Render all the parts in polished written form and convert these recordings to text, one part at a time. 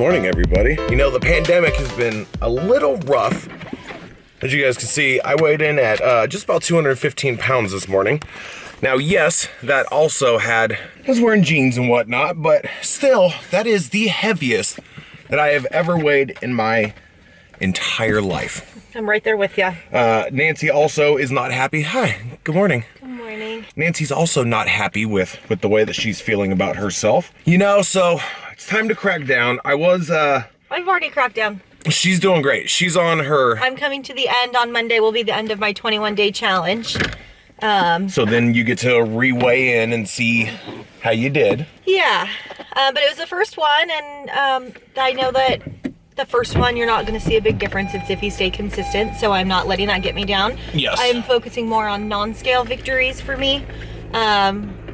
morning, everybody. You know, the pandemic has been a little rough. As you guys can see, I weighed in at just about 215 pounds this morning. Now, yes, that also I was wearing jeans and whatnot, but still, that is the heaviest that I have ever weighed in my entire life. I'm right there with you. Nancy also is not happy. Hi, good morning. Good morning. Nancy's also not happy with the way that she's feeling about herself. You know, so it's time to crack down. I've already cracked down. She's doing great. She's on her... I'm coming to the end on Monday. Will be the end of my 21-day challenge. So then you get to re-weigh in and see how you did. Yeah, but it was the first one, and I know that the first one you're not going to see a big difference. It's if you stay consistent, so I'm not letting that get me down. Yes. I'm focusing more on non-scale victories for me,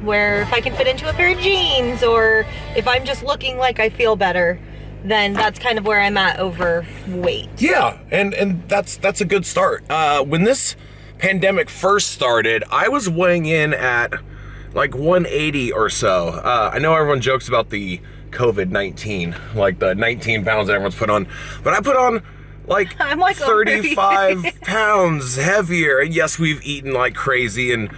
where if I can fit into a pair of jeans, or if I'm just looking like I feel better, then that's kind of where I'm at overweight. Yeah, and that's a good start. When this pandemic first started, I was weighing in at like 180 or so. I know everyone jokes about the COVID-19, like the 19 pounds that everyone's put on, but I put on like, I'm like 35 pounds heavier. And yes, we've eaten like crazy, and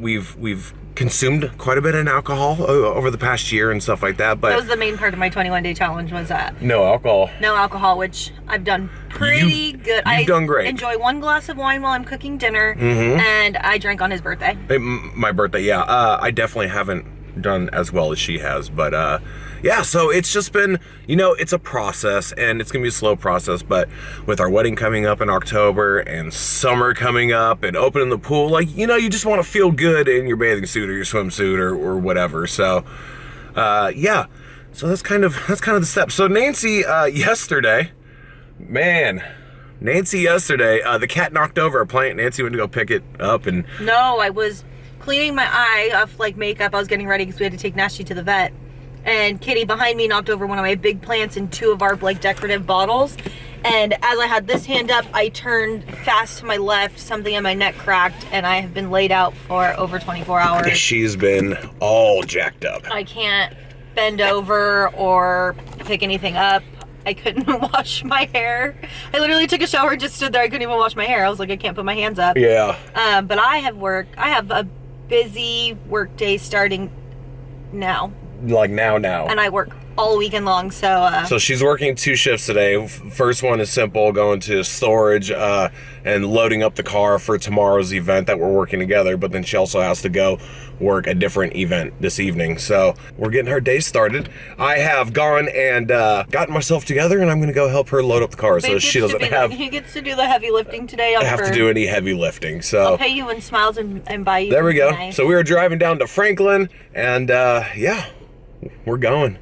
we've consumed quite a bit of alcohol over the past year and stuff like that. But that was the main part of my 21-day challenge, was that. No alcohol. No alcohol, which I've done pretty good. You've done great. I enjoy one glass of wine while I'm cooking dinner, and I drank on his birthday. My birthday, yeah. I definitely haven't done as well as she has, but yeah, so it's just been, you know, it's a process, and it's gonna be a slow process, but with our wedding coming up in October and summer coming up and opening the pool, like, you know, you just want to feel good in your bathing suit or your swimsuit or whatever. So yeah, so that's kind of the step. So Nancy yesterday, the cat knocked over a plant. Nancy went to go pick it up, and no, I was cleaning my eye off like makeup. I was getting ready because we had to take Nashi to the vet, and Kitty behind me knocked over one of my big plants and two of our like decorative bottles. And as I had this hand up, I turned fast to my left, something in my neck cracked, and I have been laid out for over 24 hours. She's been all jacked up. I can't bend over or pick anything up. I couldn't wash my hair. I literally took a shower, just stood there. I couldn't even wash my hair. I was like, I can't put my hands up. Yeah. But I have a busy work day starting now. Like now. And I work all weekend long, so... So she's working 2 shifts today. First one is simple, going to storage and loading up the car for tomorrow's event that we're working together, but then she also has to go work a different event this evening. So we're getting her day started. I have gone and gotten myself together, and I'm going to go help her load up the car, so she doesn't have... He gets to do the heavy lifting today. To do any heavy lifting, so... I'll pay you in smiles and buy you... There we go. Nice. So we were driving down to Franklin, and yeah, we're going.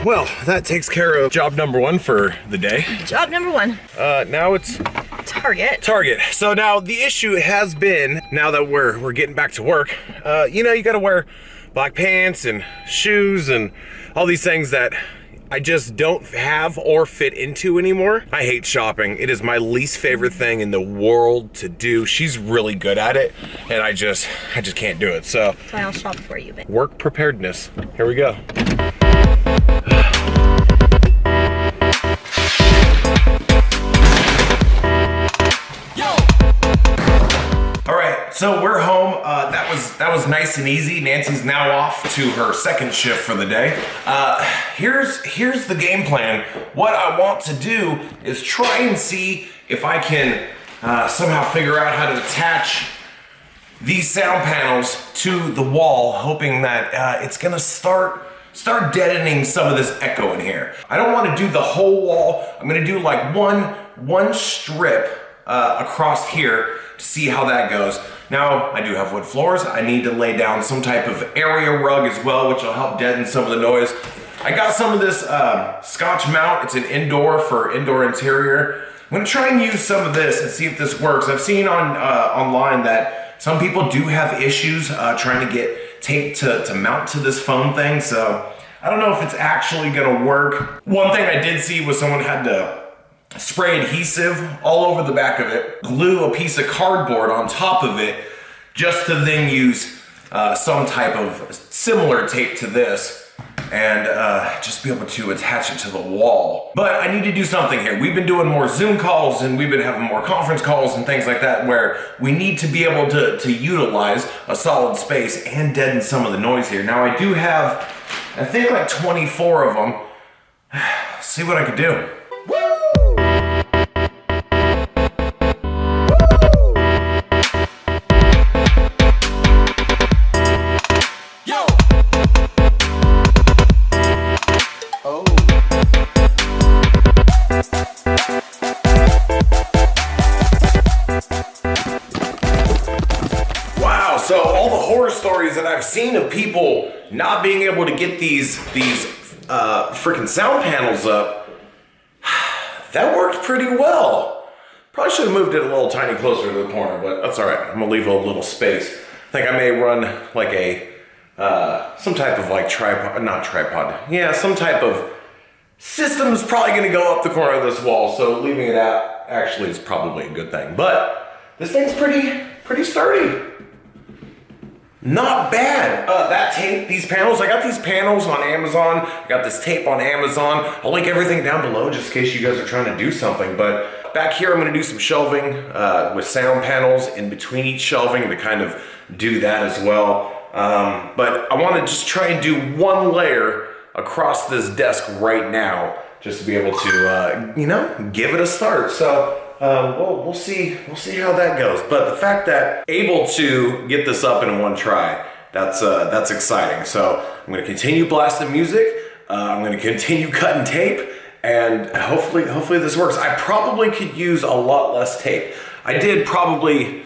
Well, that takes care of job number 1 for the day. Job number 1. Now it's Target. So now the issue has been, now that we're getting back to work, you know, you gotta wear black pants and shoes and all these things that I just don't have or fit into anymore. I hate shopping. It is my least favorite thing in the world to do. She's really good at it, and I just can't do it. So that's why I'll shop for you, babe. Work preparedness. Here we go. So we're home. That was nice and easy. Nancy's now off to her second shift for the day. Here's the game plan. What I want to do is try and see if I can somehow figure out how to attach these sound panels to the wall, hoping that it's gonna start deadening some of this echo in here. I don't want to do the whole wall. I'm gonna do like one strip across here to see how that goes. Now, I do have wood floors. I need to lay down some type of area rug as well, which will help deaden some of the noise. I got some of this Scotch mount. It's an indoor for indoor interior. I'm gonna try and use some of this and see if this works. I've seen on online that some people do have issues trying to get tape to mount to this foam thing, so I don't know if it's actually gonna work. One thing I did see was someone had to spray adhesive all over the back of it, glue a piece of cardboard on top of it, just to then use some type of similar tape to this, and just be able to attach it to the wall. But I need to do something here. We've been doing more Zoom calls and we've been having more conference calls and things like that, where we need to be able to utilize a solid space and deaden some of the noise here. Now I do have, I think, like 24 of them. See what I could do. So all the horror stories that I've seen of people not being able to get these freaking sound panels up, that worked pretty well. Probably should have moved it a little tiny closer to the corner, but that's all right. I'm gonna leave a little space. I think I may run like a some type of like tripod, not tripod. Yeah, some type of system is probably gonna go up the corner of this wall, so leaving it out actually is probably a good thing. But this thing's pretty sturdy. Not bad. That tape, these panels, I got these panels on Amazon. I got this tape on Amazon. I'll link everything down below just in case you guys are trying to do something. But back here, I'm gonna do some shelving with sound panels in between each shelving to kind of do that as well. But I wanna just try and do one layer across this desk right now, just to be able to, you know, give it a start. So we'll see how that goes. But the fact that able to get this up in one try, that's exciting. So I'm gonna continue blasting music. I'm gonna continue cutting tape, and hopefully this works. I probably could use a lot less tape. I did probably,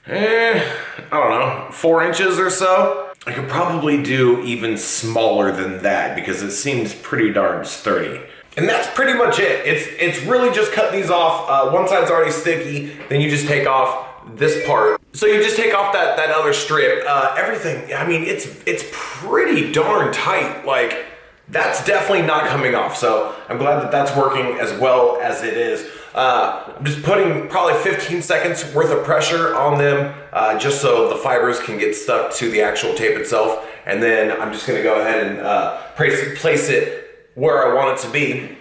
I don't know, 4 inches or so. I could probably do even smaller than that because it seems pretty darn sturdy. And that's pretty much it. It's really just cut these off. One side's already sticky, then you just take off this part. So you just take off that other strip. Everything, I mean, it's pretty darn tight. Like, that's definitely not coming off. So I'm glad that that's working as well as it is. I'm just putting probably 15 seconds worth of pressure on them, just so the fibers can get stuck to the actual tape itself. And then I'm just gonna go ahead and place it where I want it to be,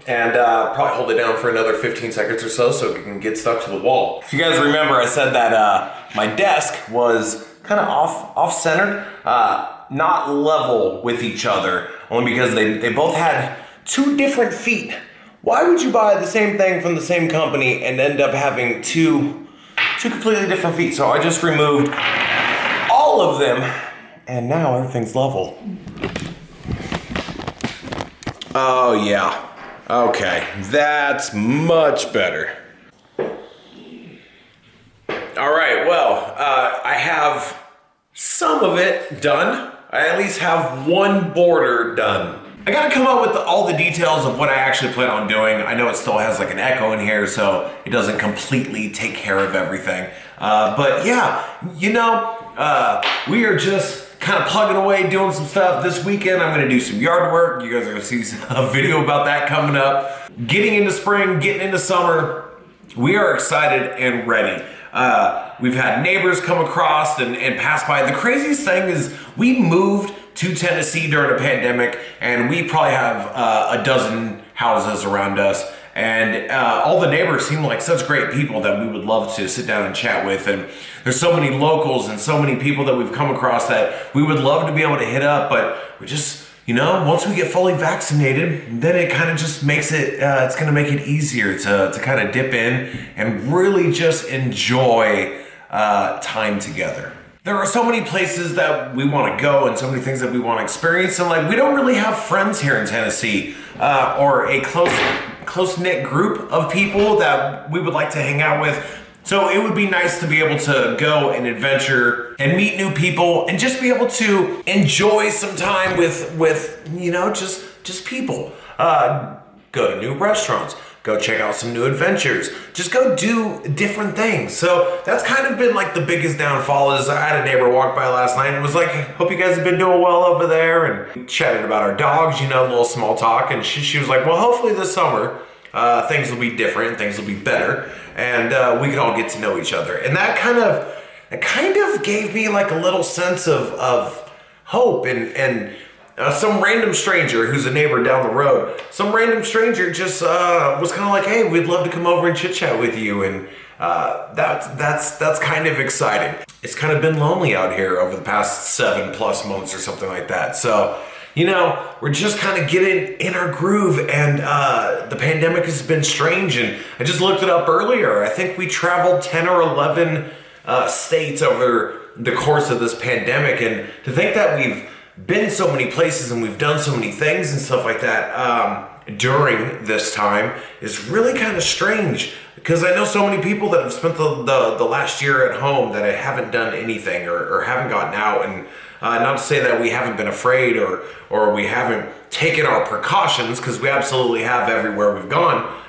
and probably hold it down for another 15 seconds or so it can get stuck to the wall. If you guys remember, I said that my desk was kind of off-centered, not level with each other, only because they both had 2 different feet. Why would you buy the same thing from the same company and end up having two completely different feet? So I just removed all of them, and now everything's level. Oh yeah, okay, that's much better. All right, well, I have some of it done. I at least have one border done. I gotta come up with all the details of what I actually plan on doing. I know it still has like an echo in here, so it doesn't completely take care of everything. But yeah, you know, we are just kind of plugging away, doing some stuff. This weekend, I'm gonna do some yard work. You guys are gonna see a video about that coming up. Getting into spring, getting into summer, we are excited and ready. We've had neighbors come across and pass by. The craziest thing is we moved to Tennessee during a pandemic, and we probably have a dozen houses around us. And all the neighbors seem like such great people that we would love to sit down and chat with. And there's so many locals and so many people that we've come across that we would love to be able to hit up, but we just, you know, once we get fully vaccinated, then it kind of just makes it, it's gonna make it easier to kind of dip in and really just enjoy time together. There are so many places that we want to go and so many things that we want to experience, and like we don't really have friends here in Tennessee or a close-knit group of people that we would like to hang out with. So it would be nice to be able to go and adventure and meet new people and just be able to enjoy some time with you know, just people. Go to new restaurants, go check out some new adventures, just go do different things. So that's kind of been like the biggest downfall. Is I had a neighbor walk by last night and was like, hope you guys have been doing well over there, and we chatted about our dogs, a little small talk, and she was like, well, hopefully this summer things will be different, things will be better, and we can all get to know each other. And that kind of gave me like a little sense of hope. And some random stranger who's a neighbor down the road, some random stranger just was kind of like, hey, we'd love to come over and chit chat with you. And that's kind of exciting. It's kind of been lonely out here over the past 7+ months or something like that. So, we're just kind of getting in our groove, and the pandemic has been strange. And I just looked it up earlier. I think we traveled 10 or 11 states over the course of this pandemic. And to think that we've been so many places and we've done so many things and stuff like that during this time is really kind of strange, because I know so many people that have spent the last year at home that haven't done anything or haven't gotten out. And not to say that we haven't been afraid or we haven't taken our precautions, because we absolutely have everywhere we've gone.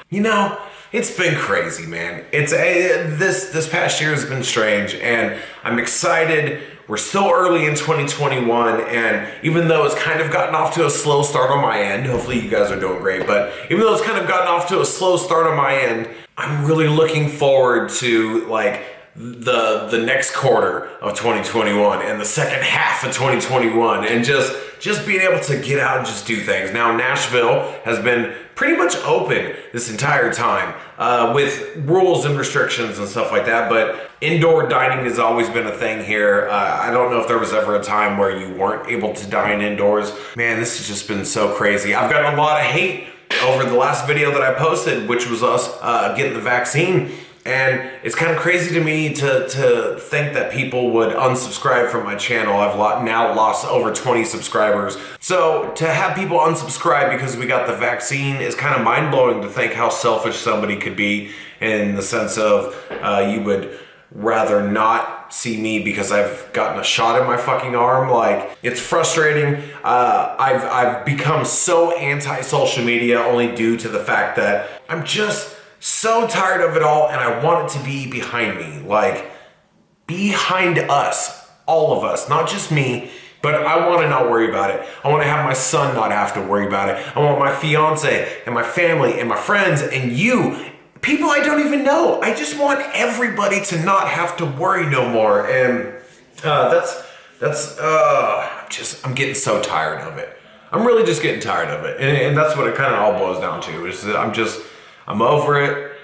It's been crazy, man. It's this past year has been strange, and I'm excited. We're still early in 2021, and even though it's kind of gotten off to a slow start on my end, hopefully you guys are doing great, but even though it's kind of gotten off to a slow start on my end, I'm really looking forward to like the next quarter of 2021 and the second half of 2021, and just being able to get out and just do things. Now, Nashville has been pretty much open this entire time with rules and restrictions and stuff like that, but indoor dining has always been a thing here. I don't know if there was ever a time where you weren't able to dine indoors. Man, this has just been so crazy. I've gotten a lot of hate over the last video that I posted, which was us getting the vaccine. And it's kind of crazy to me to think that people would unsubscribe from my channel. I've now lost over 20 subscribers. So to have people unsubscribe because we got the vaccine is kind of mind-blowing, to think how selfish somebody could be, in the sense of you would rather not see me because I've gotten a shot in my fucking arm. Like, it's frustrating. I've become so anti-social media only due to the fact that I'm just so tired of it all, and I want it to be behind me, like behind us, all of us, not just me, but I want to not worry about it. I want to have my son not have to worry about it. I want my fiance and my family and my friends and you, people I don't even know. I just want everybody to not have to worry no more. And I'm getting so tired of it. I'm really just getting tired of it. And that's what it kind of all boils down to, is that I'm over it.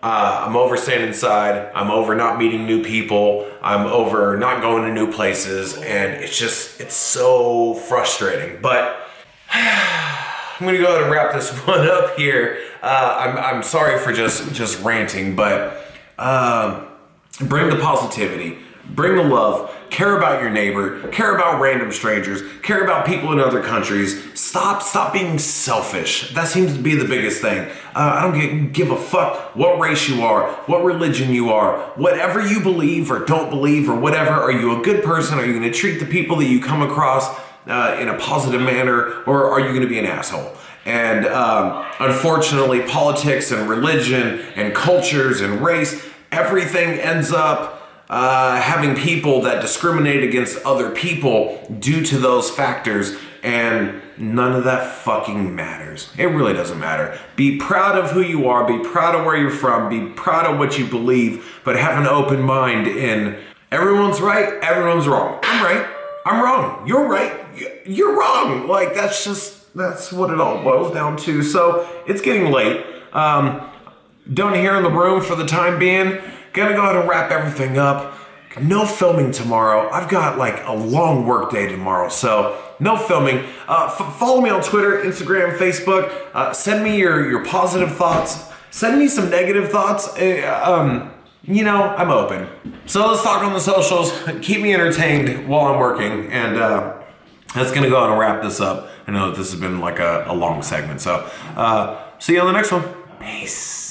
I'm over staying inside. I'm over not meeting new people. I'm over not going to new places. And it's so frustrating. But I'm gonna go ahead and wrap this one up here. I'm sorry for just ranting, but bring the positivity, bring the love, care about your neighbor, care about random strangers, care about people in other countries. Stop being selfish. That seems to be the biggest thing. I don't give a fuck what race you are, what religion you are, whatever you believe or don't believe or whatever. Are you a good person? Are you going to treat the people that you come across in a positive manner, or are you going to be an asshole? And unfortunately, politics and religion and cultures and race, everything ends up having people that discriminate against other people due to those factors, and none of that fucking matters. It really doesn't matter. Be proud of who you are, be proud of where you're from, be proud of what you believe, but have an open mind in everyone's right, everyone's wrong. I'm right, I'm wrong, you're right, you're wrong. Like, that's what it all boils down to. So it's getting late. Done here in the room for the time being. Gonna go ahead and wrap everything up. No filming tomorrow. I've got like a long work day tomorrow, so no filming. Follow me on Twitter, Instagram, Facebook. Send me your positive thoughts. Send me some negative thoughts. I'm open. So let's talk on the socials. Keep me entertained while I'm working, and that's gonna go ahead and wrap this up. I know that this has been like a long segment, so see you on the next one. Peace.